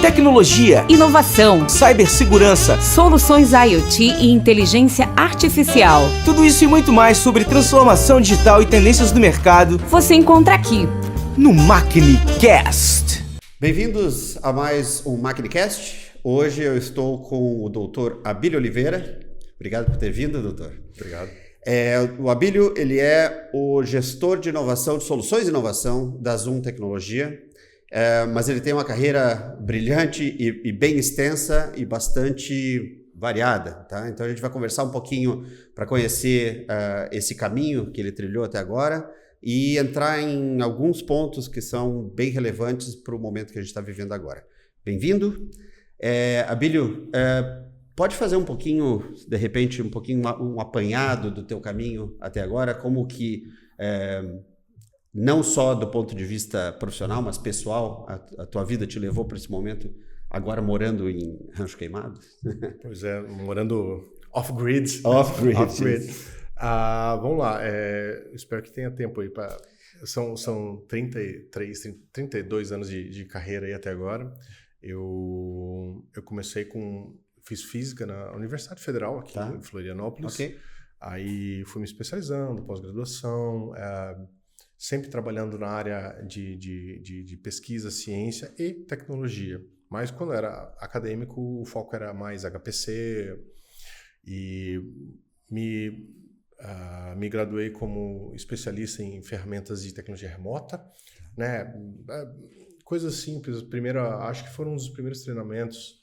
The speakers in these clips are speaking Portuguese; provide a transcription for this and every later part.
tecnologia, inovação, cibersegurança, soluções IoT e inteligência artificial. Tudo isso e muito mais sobre transformação digital e tendências do mercado Você encontra aqui no MacniCast. Bem-vindos a mais um MacniCast. Hoje eu estou com o Dr. Abílio Oliveira. Obrigado por ter vindo, doutor. Obrigado. O Abílio, ele é o gestor de inovação, de soluções de inovação da Zoom Tecnologia, mas ele tem uma carreira brilhante e bem extensa e bastante variada, tá? Então a gente vai conversar um pouquinho para conhecer esse caminho que ele trilhou até agora e entrar em alguns pontos que são bem relevantes para o momento que a gente está vivendo agora. Bem-vindo. Abílio, pode fazer um pouquinho, de repente, um apanhado do teu caminho até agora, como que, não só do ponto de vista profissional, mas pessoal, a tua vida te levou para esse momento, agora morando em Rancho Queimado? Pois é, morando off-grid. Off-grid. Vamos lá, espero que tenha tempo aí para... São 32 anos de carreira aí até agora. Eu comecei fiz física na Universidade Federal aqui em Florianópolis. Okay. Aí fui me especializando, pós-graduação, sempre trabalhando na área de pesquisa, ciência e tecnologia. Mas quando era acadêmico, o foco era mais HPC e me graduei como especialista em ferramentas de tecnologia remota, né? Coisas simples. Acho que foram um dos primeiros treinamentos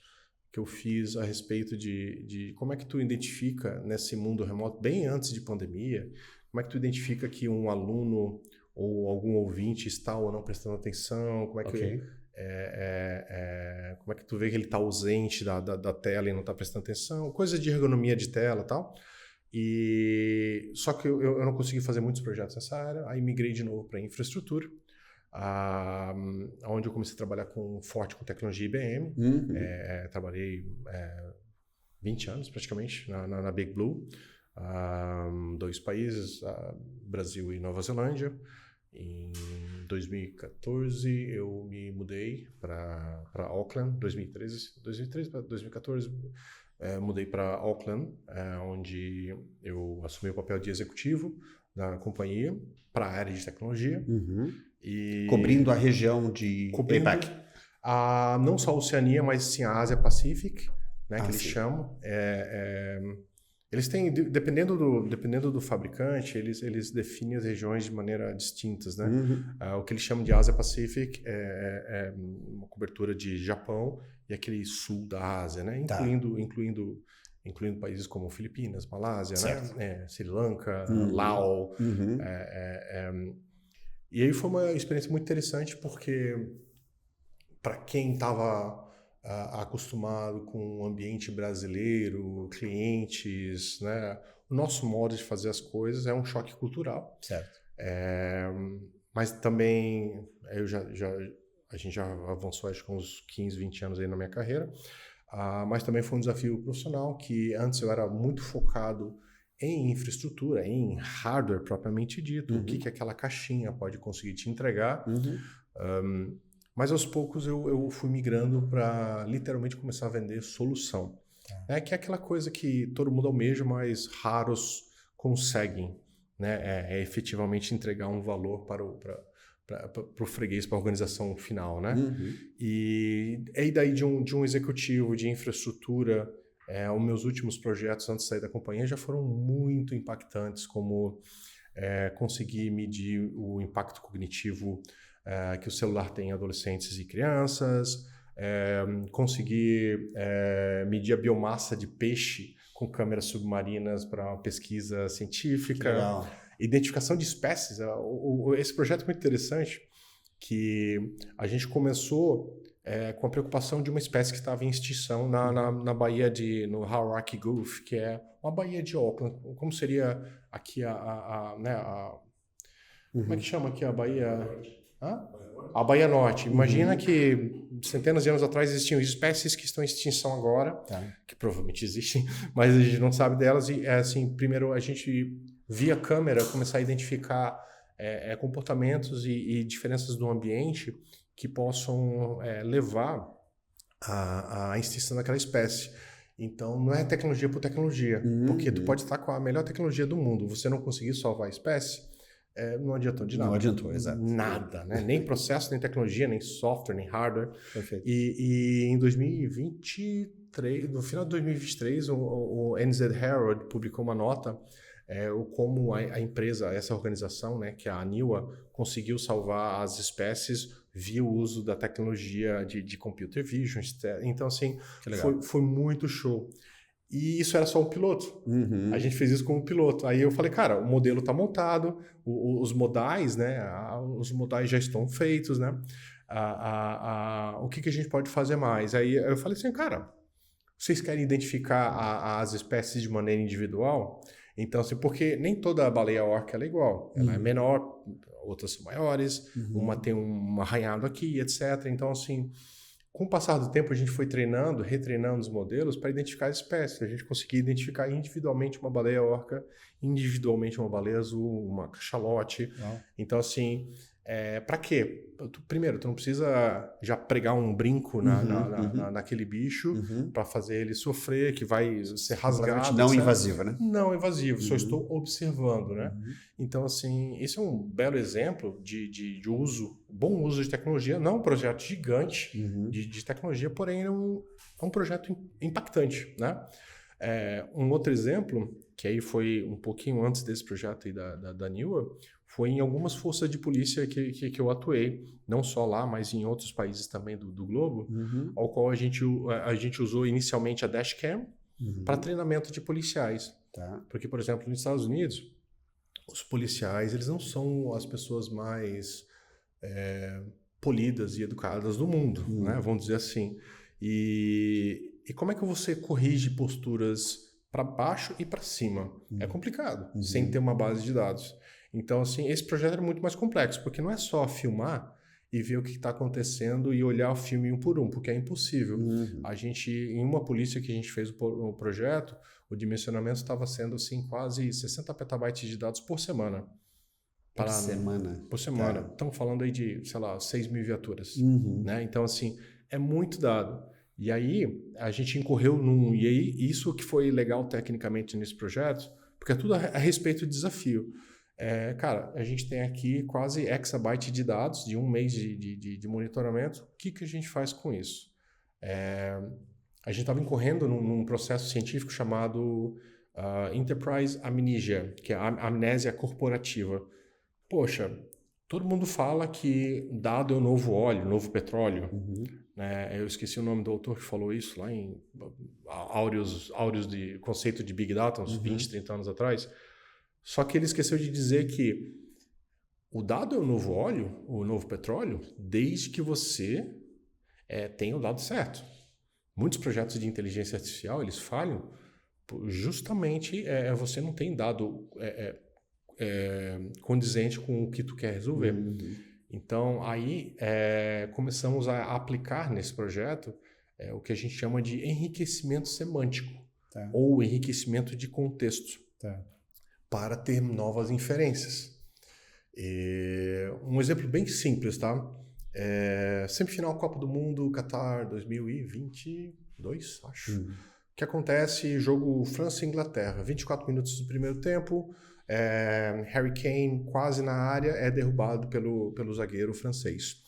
que eu fiz a respeito de como é que tu identifica nesse mundo remoto, bem antes de pandemia, como é que tu identifica que um aluno ou algum ouvinte está ou não prestando atenção, como é que, como é que tu vê que ele está ausente da tela e não está prestando atenção, coisas de ergonomia de tela e tal. Só que eu não consegui fazer muitos projetos nessa área, aí migrei de novo para infraestrutura, onde eu comecei a trabalhar forte com tecnologia IBM. Trabalhei 20 anos praticamente na Big Blue, 2 países, Brasil e Nova Zelândia. Em 2014 eu me mudei para Auckland, 2013 para 2014 mudei para Auckland, onde eu assumi o papel de executivo da companhia para a área de tecnologia. Cobrindo a região de APAC. Não só a Oceania, mas sim a Ásia Pacific, né, que eles chamam. Eles têm, dependendo do fabricante, eles definem as regiões de maneira distintas, né? O que eles chamam de Ásia Pacific é uma cobertura de Japão e aquele sul da Ásia, né? Incluindo países como Filipinas, Malásia, né? Sri Lanka, Laos. E aí foi uma experiência muito interessante porque, para quem estava acostumado com o ambiente brasileiro, clientes, né, o nosso modo de fazer as coisas é um choque cultural. Certo. Mas também a gente já avançou acho que uns 15, 20 anos aí na minha carreira, mas também foi um desafio profissional que antes eu era muito focado em infraestrutura, em hardware propriamente dito, o que aquela caixinha pode conseguir te entregar. Mas aos poucos eu fui migrando para literalmente começar a vender solução. Que é aquela coisa que todo mundo almeja, mas raros conseguem, né? Efetivamente entregar um valor para o freguês, para a organização final, né? E daí de um executivo de infraestrutura, os meus últimos projetos antes de sair da companhia já foram muito impactantes, como conseguir medir o impacto cognitivo que o celular tem em adolescentes e crianças, conseguir medir a biomassa de peixe com câmeras submarinas para uma pesquisa científica, identificação de espécies. Esse projeto é muito interessante, que a gente começou com a preocupação de uma espécie que estava em extinção na baía no Hauraki Gulf, que é uma baía de Auckland. Como seria aqui como é que chama aqui a baía? A Baía Norte. Imagina que centenas de anos atrás existiam espécies que estão em extinção agora, que provavelmente existem, mas a gente não sabe delas. E assim, primeiro a gente, via câmera, começar a identificar comportamentos e diferenças do ambiente que possam levar a extinção daquela espécie. Então, não é tecnologia por tecnologia, porque tu pode estar com a melhor tecnologia do mundo, você não conseguir salvar a espécie, não adiantou de nada. Não adiantou, exato. Nada, né? Nem processo, nem tecnologia, nem software, nem hardware. Perfeito. E em 2023, no final de 2023, o NZ Herald publicou uma nota como a empresa, essa organização, né, que é a NIWA, conseguiu salvar as espécies via o uso da tecnologia de computer vision. Então, assim, foi muito show. E isso era só um piloto. A gente fez isso como piloto. Aí eu falei, cara, o modelo está montado, os modais, né, os modais já estão feitos, né? O que a gente pode fazer mais? Aí eu falei assim, cara, vocês querem identificar as espécies de maneira individual? Então, assim, porque nem toda baleia orca ela é igual. Ela é menor, outras são maiores, uma tem um arranhado aqui, etc. Então, assim, com o passar do tempo, a gente foi treinando, retreinando os modelos para identificar as espécies. A gente conseguia identificar individualmente uma baleia orca, individualmente uma baleia azul, uma cachalote. Então, assim, para quê? Primeiro, tu não precisa já pregar um brinco naquele bicho para fazer ele sofrer, que vai ser rasgado. Não etc. invasivo, né? Não invasivo, só estou observando, né? Então, assim, esse é um belo exemplo de uso, bom uso de tecnologia. Não um projeto gigante de tecnologia, porém é um projeto impactante, né? Um outro exemplo, que aí foi um pouquinho antes desse projeto aí da NIWA, foi em algumas forças de polícia que eu atuei, não só lá, mas em outros países também do globo, ao qual a gente usou inicialmente a dashcam para treinamento de policiais. Tá. Porque, por exemplo, nos Estados Unidos, os policiais eles não são as pessoas mais polidas e educadas do mundo, né? Vamos dizer assim. E como é que você corrige posturas para baixo e para cima? É complicado, sem ter uma base de dados. Então, assim, esse projeto era muito mais complexo, porque não é só filmar e ver o que está acontecendo e olhar o filme um por um, porque é impossível. A gente, em uma polícia que a gente fez o projeto, o dimensionamento estava sendo, assim, quase 60 petabytes de dados por semana. Por semana? Por semana. Tá. Estamos falando aí de, sei lá, 6.000 viaturas. Né? Então, assim, é muito dado. E aí, a gente incorreu E aí, isso que foi legal tecnicamente nesse projeto, porque é tudo a respeito do desafio. Cara, a gente tem aqui quase exabyte de dados de um mês de monitoramento. O que a gente faz com isso? A gente estava incorrendo num processo científico chamado Enterprise Amnesia, que é a amnésia corporativa. Poxa, todo mundo fala que dado é o novo óleo, o novo petróleo. Eu esqueci o nome do autor que falou isso lá em áureos de conceito de Big Data, uns 20, 30 anos atrás. Só que ele esqueceu de dizer que o dado é o novo óleo, o novo petróleo, desde que você tenha o dado certo. Muitos projetos de inteligência artificial, eles falham justamente você não tem dado condizente com o que tu quer resolver. Então, aí começamos a aplicar nesse projeto o que a gente chama de enriquecimento semântico, ou enriquecimento de contexto. Para ter novas inferências. Um exemplo bem simples, tá? Semifinal Copa do Mundo, Qatar 2022, acho. O que acontece? Jogo França e Inglaterra. 24 minutos do primeiro tempo. Harry Kane, quase na área, é derrubado pelo zagueiro francês.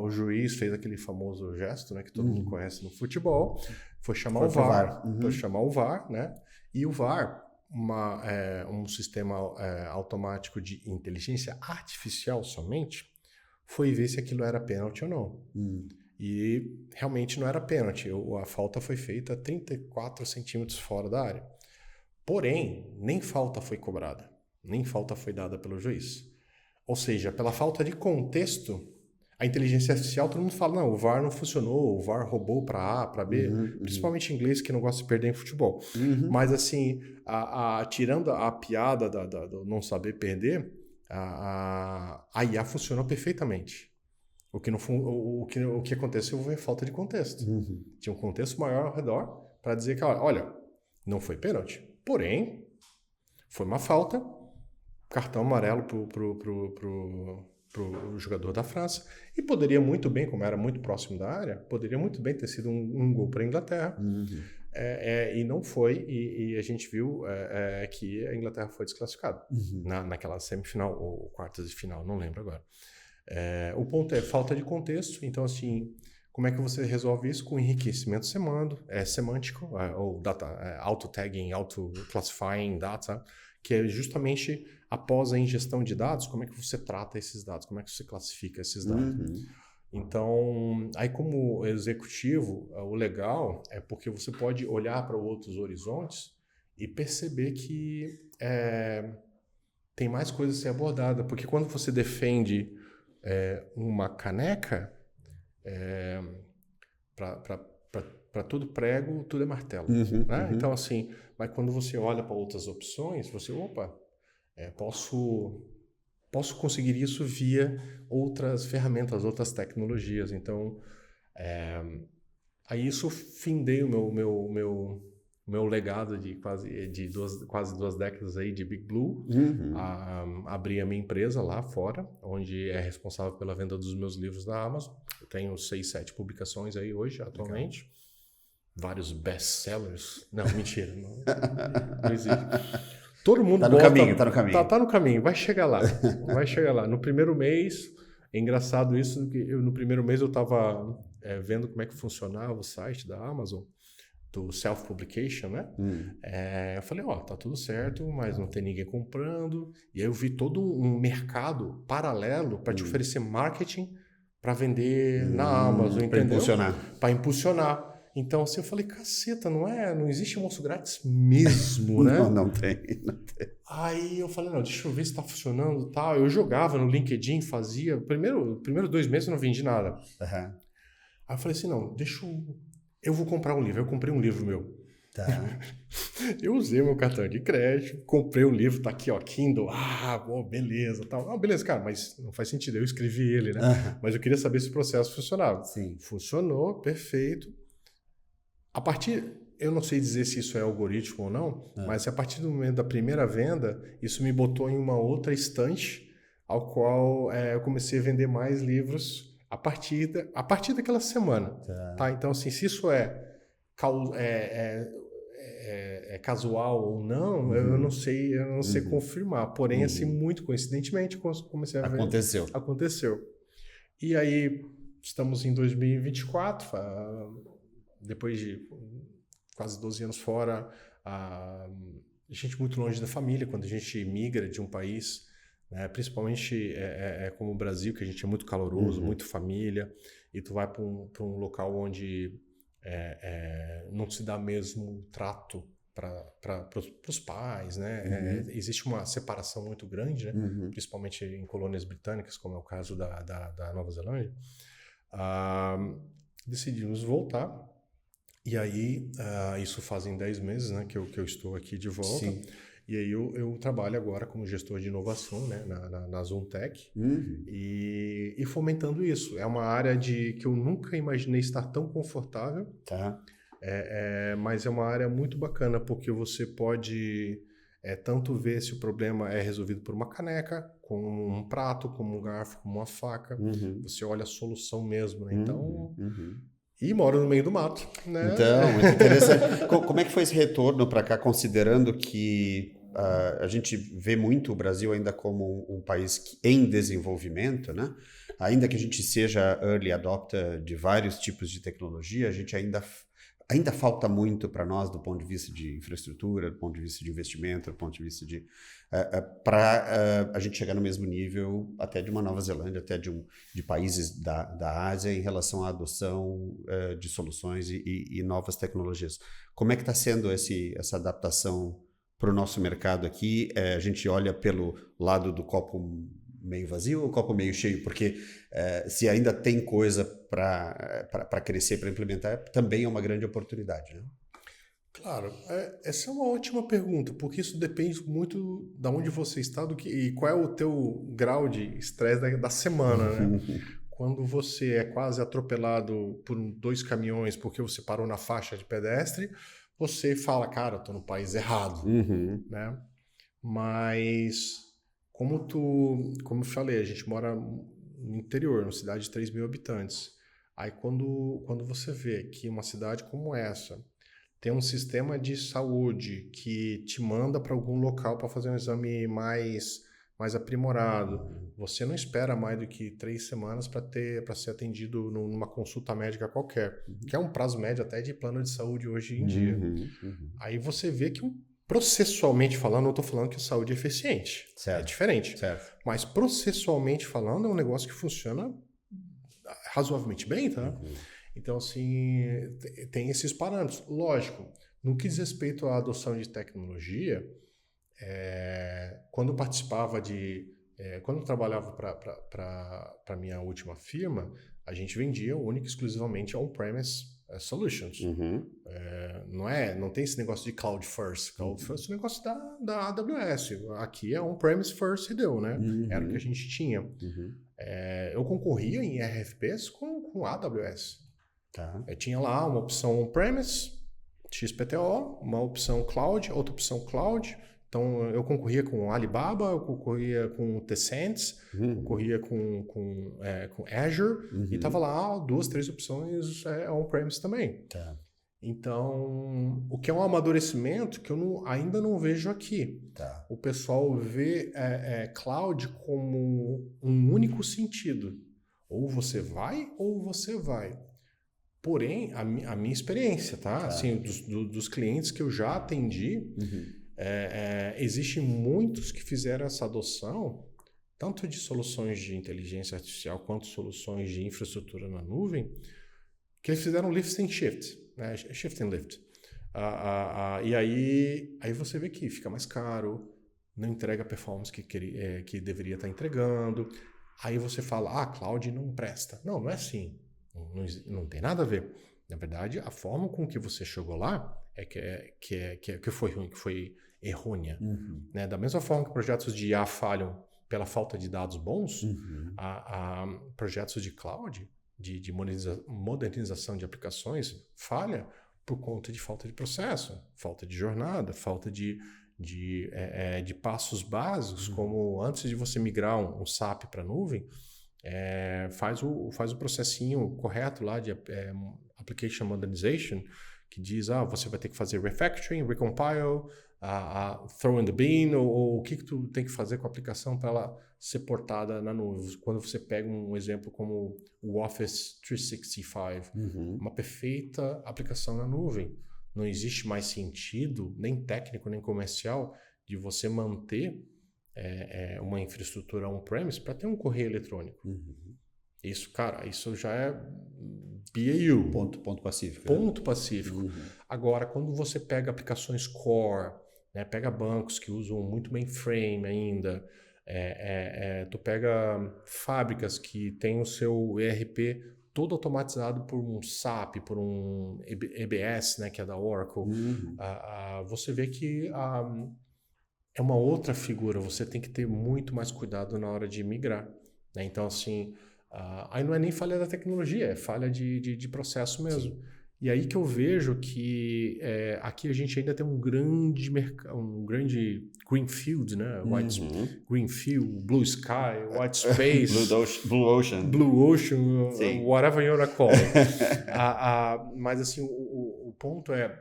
O juiz fez aquele famoso gesto, né, que todo mundo conhece no futebol. Foi chamar o VAR. Foi chamar o VAR, né? E o VAR... um sistema automático de inteligência artificial somente, foi ver se aquilo era pênalti ou não. E realmente não era pênalti. A falta foi feita 34 centímetros fora da área. Porém, nem falta foi cobrada. Nem falta foi dada pelo juiz. Ou seja, pela falta de contexto, a inteligência artificial, todo mundo fala, não, o VAR não funcionou, o VAR roubou para A, para B, principalmente em inglês, que não gosta de perder em futebol. Mas assim, tirando a piada do não saber perder, a IA funcionou perfeitamente. O que aconteceu foi falta de contexto. Tinha um contexto maior ao redor para dizer que, olha, não foi pênalti, porém, foi uma falta, cartão amarelo pro jogador da França. E poderia muito bem, como era muito próximo da área, poderia muito bem ter sido um gol para a Inglaterra. E não foi, e a gente viu que a Inglaterra foi desclassificada naquela semifinal ou quartas de final, não lembro agora. O ponto é falta de contexto. Então, assim, como é que você resolve isso? Com enriquecimento semântico, ou data, auto-tagging, auto-classifying data, que é justamente após a ingestão de dados, como é que você trata esses dados, como é que você classifica esses dados. Então, aí como executivo, o legal é porque você pode olhar para outros horizontes e perceber que tem mais coisas a ser abordada, porque quando você defende uma caneca, para tudo prego, tudo é martelo. Né? Então, assim, mas quando você olha para outras opções, você, posso conseguir isso via outras ferramentas, outras tecnologias. Então, aí isso findei o meu legado de quase 2 décadas aí de Big Blue. Abri a minha empresa lá fora, onde é responsável pela venda dos meus livros da Amazon. Eu tenho 6, 7 publicações aí hoje, atualmente. Legal. Vários best-sellers. Não, mentira. Não existe. Todo mundo tá no caminho. Tá no caminho, vai chegar lá. No primeiro mês, é engraçado isso, que no primeiro mês eu estava vendo como é que funcionava o site da Amazon, do self-publication, né? Eu falei, tá tudo certo, mas não tem ninguém comprando. E aí eu vi todo um mercado paralelo para te oferecer marketing para vender na Amazon, entendeu? Para impulsionar. Então, assim, eu falei, caceta, não existe almoço grátis mesmo, né? Não tem. Aí eu falei, deixa eu ver se tá funcionando e tal. Eu jogava no LinkedIn, fazia... Primeiro 2 meses eu não vendi nada. Aí eu falei assim, eu vou comprar um livro. Eu comprei um livro meu. Tá. Eu usei meu cartão de crédito, comprei o livro, tá aqui, Kindle. Beleza, tal. Beleza, cara, mas não faz sentido. Eu escrevi ele, né? Mas eu queria saber se o processo funcionava. Sim. Funcionou, perfeito. Eu não sei dizer se isso é algoritmo ou não, mas a partir do momento da primeira venda, isso me botou em uma outra estante, ao qual eu comecei a vender mais livros a partir daquela semana. Tá? Então, assim, se isso é casual ou não, eu não sei confirmar. Porém, assim, muito coincidentemente, comecei a ver. Aconteceu. E aí, estamos em 2024, depois de quase 12 anos fora, a gente muito longe da família, quando a gente migra de um país, né, principalmente como o Brasil, que a gente é muito caloroso, muito família, e tu vai para um local onde não se dá mesmo trato para os pais, né? Existe uma separação muito grande, né? Principalmente em colônias britânicas, como é o caso da Nova Zelândia. Decidimos voltar. E aí, isso fazem 10 meses, né, que eu estou aqui de volta. Sim. E aí eu trabalho agora como gestor de inovação, né, na ZoomTech, e fomentando isso. É uma área que eu nunca imaginei estar tão confortável, mas é uma área muito bacana, porque você pode tanto ver se o problema é resolvido por uma caneca, como um prato, como um garfo, como uma faca. Você olha a solução mesmo, né? Então... E moro no meio do mato, né? Então, muito interessante. Como é que foi esse retorno para cá, considerando que a gente vê muito o Brasil ainda como um país em desenvolvimento, né? Ainda que a gente seja early adopter de vários tipos de tecnologia, a gente ainda falta muito para nós do ponto de vista de infraestrutura, do ponto de vista de investimento, do ponto de vista de... para a gente chegar no mesmo nível até de uma Nova Zelândia, até de países da Ásia em relação à adoção de soluções e novas tecnologias. Como é que está sendo essa adaptação para o nosso mercado aqui? A gente olha pelo lado do copo meio vazio ou copo meio cheio? Porque se ainda tem coisa para crescer, para implementar, também é uma grande oportunidade, né? Claro, essa é uma ótima pergunta, porque isso depende muito de onde você está e qual é o teu grau de estresse da semana, né? Quando você é quase atropelado por 2 caminhões porque você parou na faixa de pedestre, você fala, cara, eu tô no país errado, né? Mas como eu falei, a gente mora no interior, numa cidade de 3 mil habitantes. Aí quando você vê que uma cidade como essa tem um sistema de saúde que te manda para algum local para fazer um exame mais aprimorado, você não espera mais do que 3 semanas para ser atendido numa consulta médica qualquer, que é um prazo médio até de plano de saúde hoje em dia. Aí você vê que, processualmente falando, não estou falando que a saúde é eficiente, é diferente, mas processualmente falando é um negócio que funciona razoavelmente bem, tá? Então, assim, tem esses parâmetros. Lógico, no que diz respeito à adoção de tecnologia, quando eu participava quando eu trabalhava para a minha última firma, a gente vendia única e exclusivamente on-premise solutions. Não tem esse negócio de cloud first. Cloud first é um negócio da AWS. Aqui é on-premise first e deu, né? Era o que a gente tinha. Eu concorria em RFPs com a AWS. Eu tinha lá uma opção on-premise, XPTO, uma opção cloud, outra opção cloud. Então, eu concorria com Alibaba, eu concorria com Tencent, concorria com Azure, e estava lá 2, 3 opções on-premise também. Então, o que é um amadurecimento que eu ainda não vejo aqui. O pessoal vê cloud como um único sentido. Ou você vai, ou você vai. Porém, a minha experiência, tá? Assim, dos clientes que eu já atendi, existem muitos que fizeram essa adoção, tanto de soluções de inteligência artificial quanto soluções de infraestrutura na nuvem, que eles fizeram lift and shift, né? Shift and lift. E aí você vê que fica mais caro, não entrega a performance que deveria estar entregando. Aí você fala, cloud não presta. Não é assim. Não tem nada a ver. Na verdade, a forma com que você chegou lá que foi ruim, que foi errônea. Né? Da mesma forma que projetos de IA falham pela falta de dados bons, projetos de cloud, de modernização de aplicações, falha por conta de falta de processo, falta de jornada, falta de passos básicos, como antes de você migrar um SAP para a nuvem, faz o processinho correto lá de Application Modernization, que diz, você vai ter que fazer refactoring, recompile, throw in the bin, ou o que tu tem que fazer com a aplicação para ela ser portada na nuvem. Quando você pega um exemplo como o Office 365, uma perfeita aplicação na nuvem, não existe mais sentido, nem técnico, nem comercial, de você manter uma infraestrutura on-premise para ter um correio eletrônico. Isso, cara, isso já é BAU. Ponto pacífico. Ponto pacífico. Agora, quando você pega aplicações core, né, pega bancos que usam muito mainframe ainda, tu pega fábricas que têm o seu ERP todo automatizado por um SAP, por um EBS, né, que é da Oracle, você vê que é uma outra figura, você tem que ter muito mais cuidado na hora de migrar. Né? Então, assim, aí não é nem falha da tecnologia, é falha de processo mesmo. Sim. E aí que eu vejo que aqui a gente ainda tem um grande greenfield, né? Greenfield, blue sky, white space, blue ocean, whatever you want to call it. Mas assim, o ponto é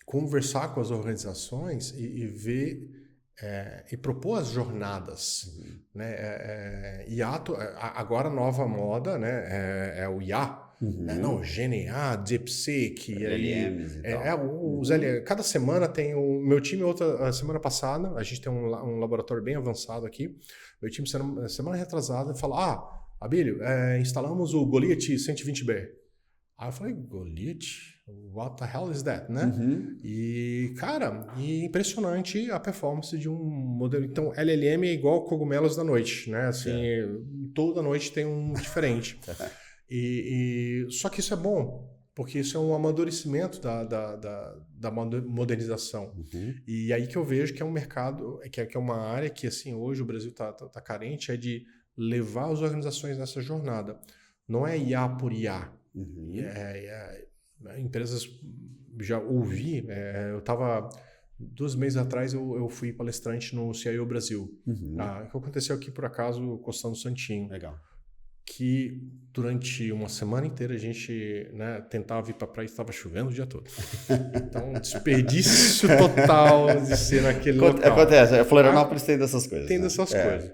conversar com as organizações e ver e propor as jornadas, né? Agora a nova moda, né? É o IA, né? Não, GNA, DeepSeek, LLMs e tal. Os cada semana tem o meu time. A semana passada a gente tem um laboratório bem avançado aqui. Meu time semana retrasada fala: Abílio, instalamos o Goliath 120B. Aí eu falei: Goliath? What the hell is that, né? E, cara, impressionante a performance de um modelo. Então, LLM é igual cogumelos da noite, né? Assim, toda noite tem um diferente. Só que isso é bom, porque isso é um amadurecimento da modernização. E aí que eu vejo que é um mercado, que é uma área que, assim, hoje o Brasil tá carente, de levar as organizações nessa jornada. Não é IA por IA. Empresas, já ouvi, eu estava 2 meses atrás eu fui palestrante no CIO Brasil. Que aconteceu aqui, por acaso, Costando Santinho. Legal. Que durante uma semana inteira a gente, né, tentava ir para a praia e estava chovendo o dia todo. Então, desperdício total de ser naquele local. Acontece, Florianópolis tem dessas coisas. Tem dessas coisas.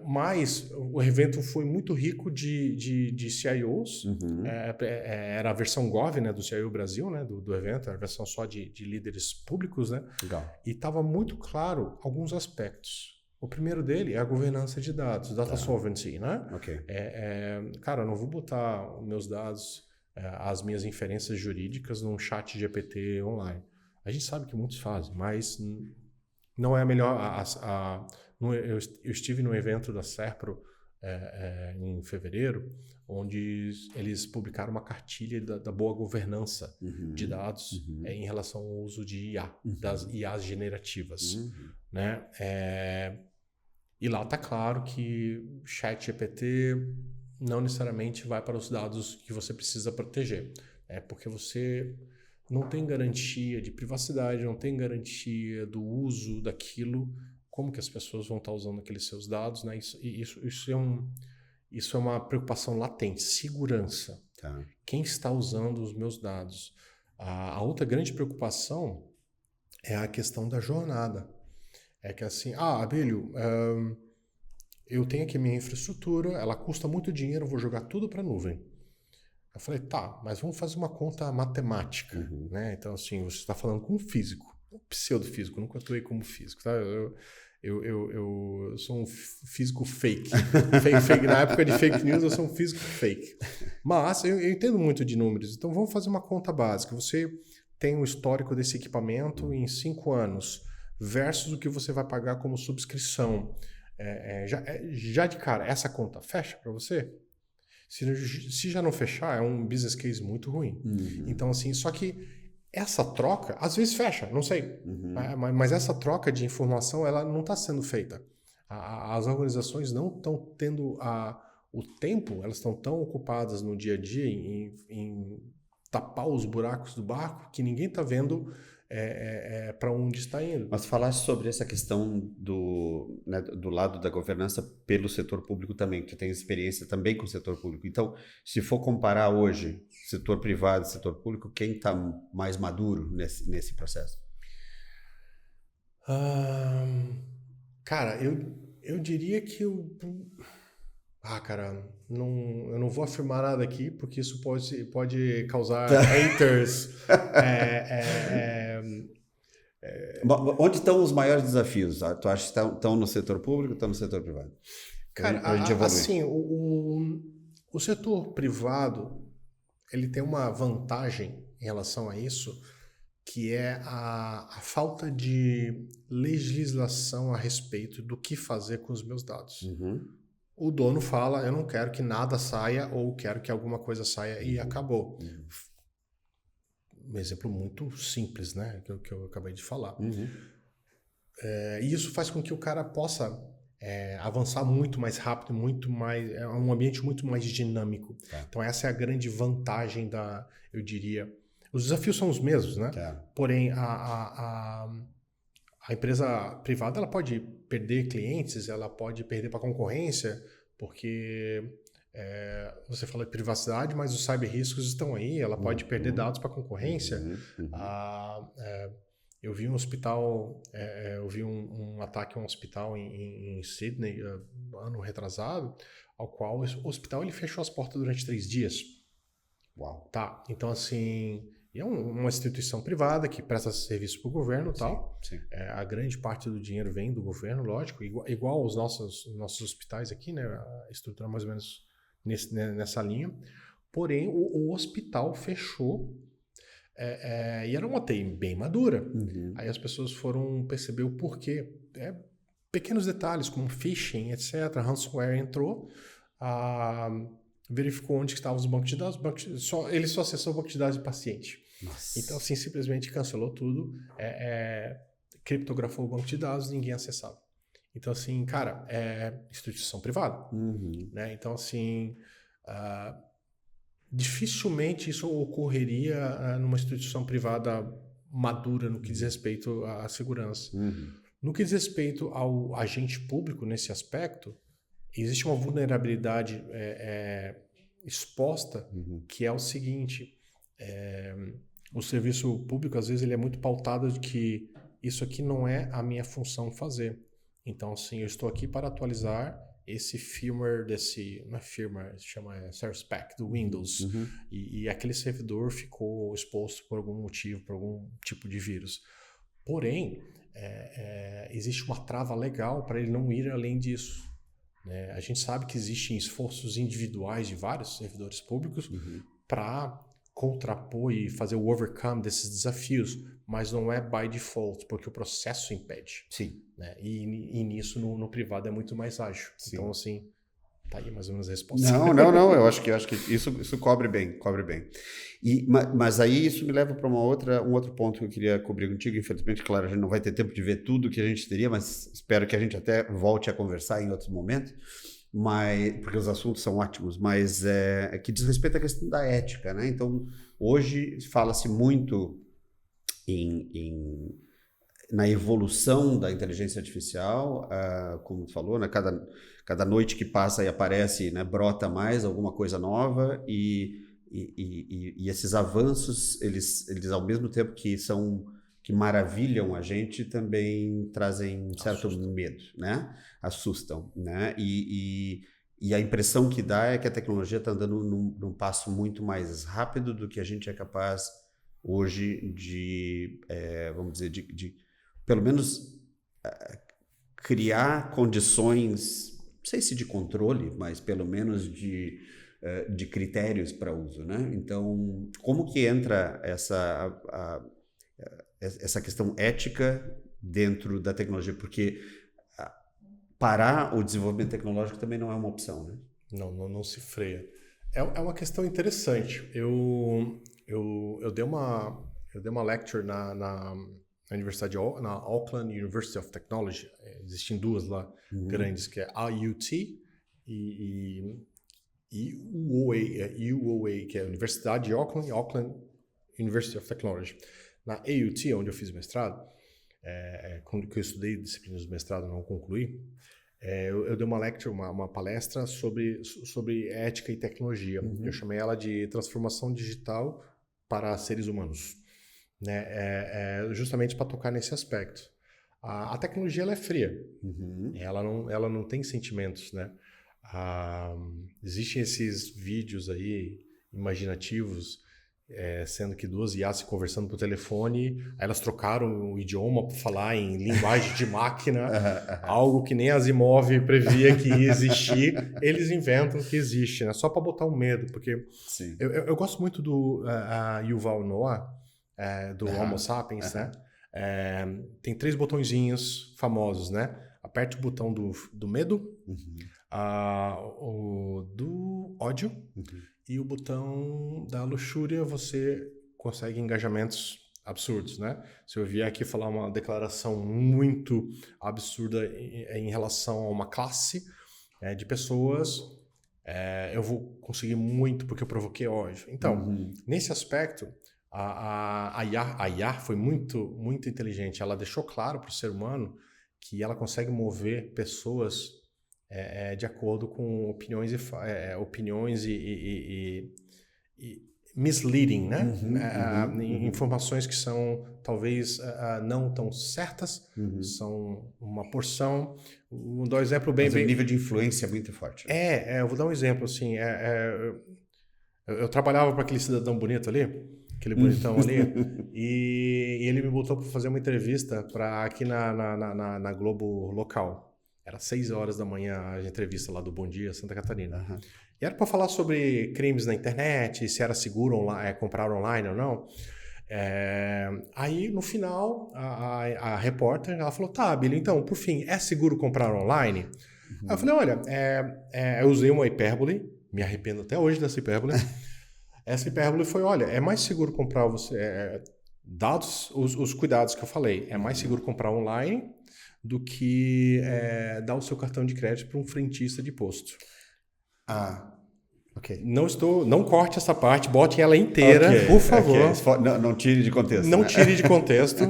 Mas o evento foi muito rico de CIOs. Era a versão Gov, né, do CIO Brasil, né, do evento, era a versão só de líderes públicos. Né? Legal. E estava muito claro alguns aspectos. O primeiro dele é a governança de dados, data sovereignty, né? Ok. Cara, eu não vou botar os meus dados, as minhas inferências jurídicas num chat GPT online. A gente sabe que muitos fazem, mas não é a melhor... Eu estive no evento da Serpro em fevereiro, onde eles publicaram uma cartilha da boa governança de dados em relação ao uso de IA, das IAs generativas. Né? E lá está claro que ChatGPT não necessariamente vai para os dados que você precisa proteger, porque você não tem garantia de privacidade, não tem garantia do uso daquilo, como que as pessoas vão estar usando aqueles seus dados, né? Isso é uma preocupação latente, segurança. Tá. Quem está usando os meus dados? A outra grande preocupação é a questão da jornada. É que assim, Abílio, eu tenho aqui a minha infraestrutura, ela custa muito dinheiro, eu vou jogar tudo para a nuvem. Eu falei, tá, mas vamos fazer uma conta matemática, né? Então, assim, você está falando com um físico, um pseudofísico, nunca atuei como físico, tá? Eu sou um físico fake. fake. Na época de fake news, eu sou um físico fake. Mas eu entendo muito de números, então vamos fazer uma conta básica. Você tem o histórico desse equipamento em 5 anos, versus o que você vai pagar como subscrição. Já de cara, essa conta fecha para você? Se já não fechar, é um business case muito ruim. Então, assim, só que essa troca, às vezes fecha, não sei. Mas essa troca de informação, ela não está sendo feita. As organizações não estão tendo o tempo, elas estão tão ocupadas no dia a dia em tapar os buracos do barco que ninguém está vendo para onde está indo. Mas falaste sobre essa questão do lado da governança pelo setor público também, que tu tem experiência também com o setor público. Então, se for comparar hoje setor privado e setor público, quem está mais maduro nesse processo? Cara, eu diria que cara, eu não vou afirmar nada aqui, porque isso pode causar haters. Onde estão os maiores desafios? Tu acha que estão no setor público ou estão no setor privado? Cara, assim, o setor privado, ele tem uma vantagem em relação a isso, que é a falta de legislação a respeito do que fazer com os meus dados. O dono fala, eu não quero que nada saia ou quero que alguma coisa saia e acabou. Um exemplo muito simples, né? Que eu acabei de falar. E isso faz com que o cara possa avançar muito mais rápido, é um ambiente muito mais dinâmico. Então essa é a grande vantagem eu diria. Os desafios são os mesmos, né? Porém, a empresa privada, ela pode perder clientes, ela pode perder para a concorrência, porque você fala de privacidade, mas os cyber-riscos estão aí, ela pode perder dados para a concorrência. Eu vi um hospital, eu vi um ataque a um hospital em Sydney, ano retrasado, ao qual o hospital ele fechou as portas durante 3 dias. Uau! Tá, então assim... E é uma instituição privada que presta serviço para o governo e tal. Sim. A grande parte do dinheiro vem do governo, lógico. Igual os nossos hospitais aqui, né? A estrutura mais ou menos nessa linha. Porém, o hospital fechou. E era uma TI bem madura. Aí as pessoas foram perceber o porquê. Pequenos detalhes, como phishing, etc. Ransomware entrou. Verificou onde estavam os bancos de dados. Ele só acessou o banco de dados de paciente. Nossa. Então, assim, simplesmente cancelou tudo, criptografou o banco de dados, ninguém acessava. Então, assim, cara, é instituição privada. Né? Então, assim, dificilmente isso ocorreria numa instituição privada madura no que diz respeito à segurança. No que diz respeito ao agente público nesse aspecto, existe uma vulnerabilidade exposta, que é o seguinte: o serviço público, às vezes, ele é muito pautado de que isso aqui não é a minha função fazer. Então, assim, eu estou aqui para atualizar esse firmware não é firmware, se chama Service Pack do Windows. E aquele servidor ficou exposto por algum motivo, por algum tipo de vírus. Porém, existe uma trava legal para ele não ir além disso. Né? A gente sabe que existem esforços individuais de vários servidores públicos para contrapor e fazer o overcome desses desafios, mas não é by default, porque o processo impede. Sim. Né? E nisso no privado é muito mais ágil. Sim. Então, assim, tá aí mais ou menos a resposta. Não, eu acho que isso cobre bem. Mas aí isso me leva para um outro ponto que eu queria cobrir contigo. Infelizmente, claro, a gente não vai ter tempo de ver tudo que a gente teria, mas espero que a gente até volte a conversar em outros momentos, porque os assuntos são ótimos, mas que diz respeito à questão da ética, né? Então, hoje fala-se muito na evolução da inteligência artificial, como tu falou, né? Cada noite que passa e aparece, né, brota mais alguma coisa nova, e esses avanços, eles ao mesmo tempo que maravilham a gente, também trazem um certo medo, né? Assustam, né? E a impressão que dá é que a tecnologia está andando num passo muito mais rápido do que a gente é capaz hoje de, vamos dizer, de pelo menos criar condições, não sei se de controle, mas pelo menos de critérios para uso, né? Então, como que entra essa questão ética dentro da tecnologia? Porque parar o desenvolvimento tecnológico também não é uma opção, né? Não se freia. É uma questão interessante. Eu dei uma lecture na Universidade na Auckland University of Technology. Existem duas lá grandes, que é a UT e UOA, que é a Universidade de Auckland e Auckland University of Technology. Na AUT, onde eu fiz mestrado, quando eu estudei disciplinas do mestrado, não concluí, eu dei uma lecture, uma palestra sobre ética e tecnologia. Eu chamei ela de transformação digital para seres humanos, né? Justamente para tocar nesse aspecto. A tecnologia, ela é fria, ela não tem sentimentos, né? Existem esses vídeos aí imaginativos, sendo que duas IAs se conversando por telefone, aí elas trocaram o idioma para falar em linguagem de máquina, algo que nem Asimov previa que ia existir, eles inventam que existe, né? Só para botar um medo, porque eu gosto muito do Yuval Noah, do Homo Sapiens, né? Tem 3 botõezinhos famosos, né? Aperte o botão do medo, o do ódio, e o botão da luxúria. Você consegue engajamentos absurdos, né? Se eu vier aqui falar uma declaração muito absurda em relação a uma classe de pessoas, eu vou conseguir muito porque eu provoquei ódio. Então, nesse aspecto, a IA foi muito, muito inteligente. Ela deixou claro para o ser humano que ela consegue mover pessoas de acordo com opiniões e misleading, né? Informações que são talvez não tão certas, são uma porção. Vou dar um exemplo bem... Mas o nível de influência é muito forte. Eu vou dar um exemplo, assim, eu trabalhava para aquele cidadão bonito ali, aquele bonitão ali, e ele me botou para fazer uma entrevista aqui na Globo local. Era 6 horas da manhã a entrevista lá do Bom Dia, Santa Catarina. E era para falar sobre crimes na internet, se era seguro comprar online ou não. Aí, no final, a repórter, ela falou, tá, Billy, então, por fim, é seguro comprar online? Aí eu falei, olha, eu usei uma hipérbole, me arrependo até hoje dessa hipérbole. Essa hipérbole foi, olha, é mais seguro comprar dados os cuidados que eu falei, é mais seguro comprar online do que dar o seu cartão de crédito para um frentista de posto. Ok. Ok. Não corte essa parte, bote ela inteira, por favor. Okay. Não tire de contexto. Não tire de contexto.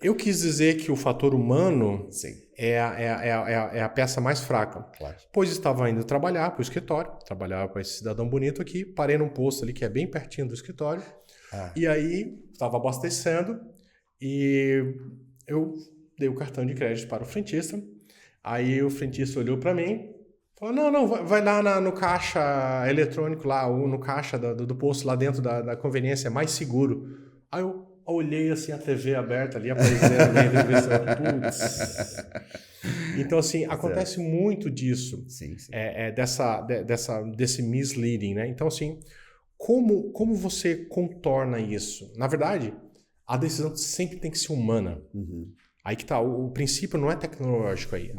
Eu quis dizer que o fator humano é a peça mais fraca. Claro. Pois estava indo trabalhar para o escritório, trabalhar para esse cidadão bonito aqui, parei num posto ali que é bem pertinho do escritório, e aí estava abastecendo e eu dei o cartão de crédito para o frentista, aí o frentista olhou para mim, falou, não, vai lá no caixa eletrônico lá, ou no caixa do posto lá dentro da conveniência, é mais seguro. Aí eu olhei assim a TV aberta ali, aparecendo na televisão. Putz. Então, assim, acontece muito disso. Sim. Desse misleading, né? Então, assim, como você contorna isso? Na verdade, a decisão sempre tem que ser humana. Uhum. Aí que tá, o princípio não é tecnológico aí.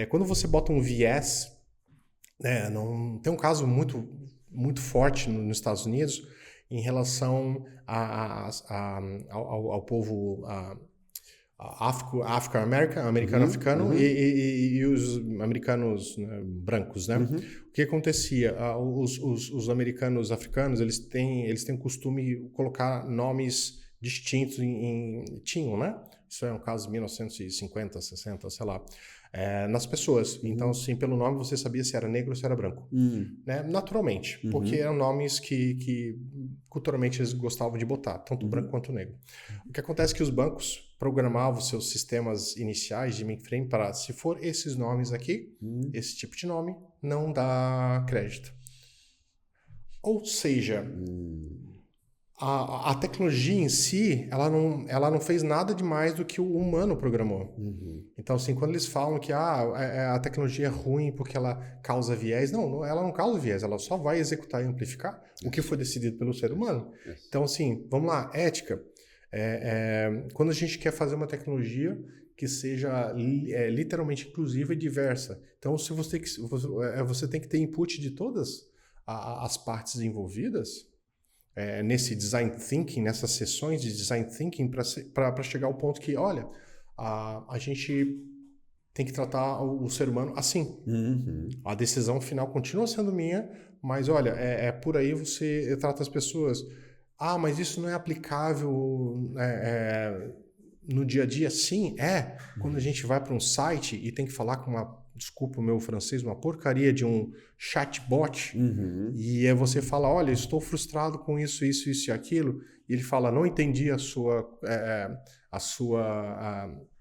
Quando você bota um viés, né, tem um caso muito, muito forte nos Estados Unidos em relação ao povo americano-africano e os americanos, né, brancos, né? Uhum. O que acontecia? Os americanos africanos, eles têm o costume de colocar nomes distintos tinham, né? Isso é um caso de 1950, 60, sei lá. Nas pessoas. Então, assim, pelo nome você sabia se era negro ou se era branco. Né? Naturalmente, porque eram nomes que culturalmente eles gostavam de botar, tanto branco quanto negro. O que acontece é que os bancos programavam seus sistemas iniciais de mainframe para, se for esses nomes aqui, esse tipo de nome, não dá crédito. Ou seja, a tecnologia em si, ela não fez nada de mais do que o humano programou. Então, assim, quando eles falam que a tecnologia é ruim porque ela causa viés, não, ela não causa viés, ela só vai executar e amplificar o que foi decidido pelo ser humano. Então, assim, vamos lá, ética. Quando a gente quer fazer uma tecnologia que seja literalmente inclusiva e diversa. Então, se você tem que ter input de todas as partes envolvidas, nesse design thinking, nessas sessões de design thinking, para chegar ao ponto que, olha, a gente tem que tratar o ser humano assim. A decisão final continua sendo minha, mas olha, por aí você trata as pessoas. Mas isso não é aplicável no dia a dia? Sim, Quando a gente vai para um site e tem que falar com desculpa o meu francês, uma porcaria de um chatbot, e você fala, olha, estou frustrado com isso e aquilo, e ele fala, não entendi a sua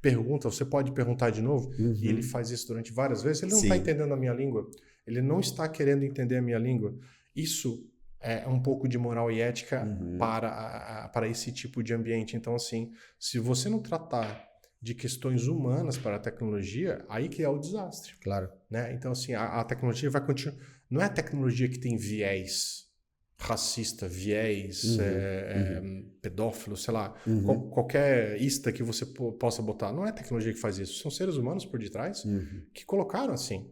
pergunta, você pode perguntar de novo? E ele faz isso durante várias vezes, ele não está entendendo a minha língua, ele não está querendo entender a minha língua. Isso é um pouco de moral e ética para esse tipo de ambiente. Então, assim, se você não tratar de questões humanas para a tecnologia, aí que é o desastre. Claro. Né? Então, assim, a tecnologia vai continuar... Não é a tecnologia que tem viés racista, viés pedófilo, sei lá, qualquer ista que você possa botar. Não é a tecnologia que faz isso. São seres humanos por detrás que colocaram assim.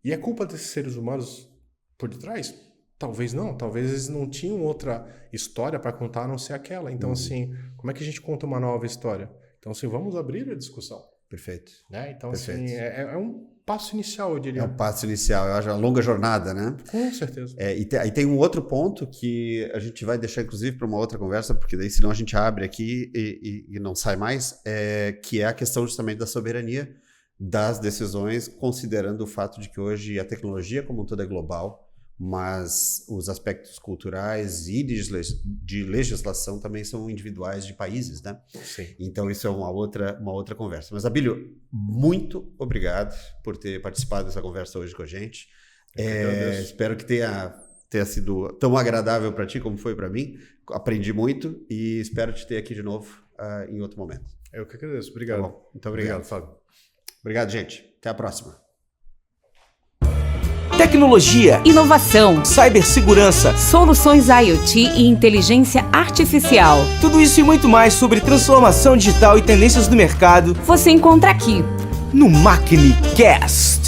E é culpa desses seres humanos por detrás? Talvez não. Talvez eles não tinham outra história para contar a não ser aquela. Então, assim, como é que a gente conta uma nova história? Então, assim, vamos abrir a discussão. Perfeito. Né? Então, Perfeito. Assim, é um passo inicial, eu diria. É um passo inicial, eu acho, uma longa jornada, né? Com certeza. Aí tem um outro ponto que a gente vai deixar, inclusive, para uma outra conversa, porque daí senão a gente abre aqui e não sai mais, que é a questão justamente da soberania das decisões, considerando o fato de que hoje a tecnologia como um todo é global, mas os aspectos culturais e de legislação também são individuais de países, né? Sim. Então isso é uma outra conversa. Mas, Abílio, muito obrigado por ter participado dessa conversa hoje com a gente. Espero que tenha sido tão agradável para ti como foi para mim. Aprendi muito e espero te ter aqui de novo em outro momento. Eu que agradeço. Obrigado. Tá bom. Muito obrigado, Fábio. Obrigado, gente. Até a próxima. Tecnologia, inovação, cibersegurança, soluções IoT e inteligência artificial. Tudo isso e muito mais sobre transformação digital e tendências do mercado você encontra aqui no MACNIcast.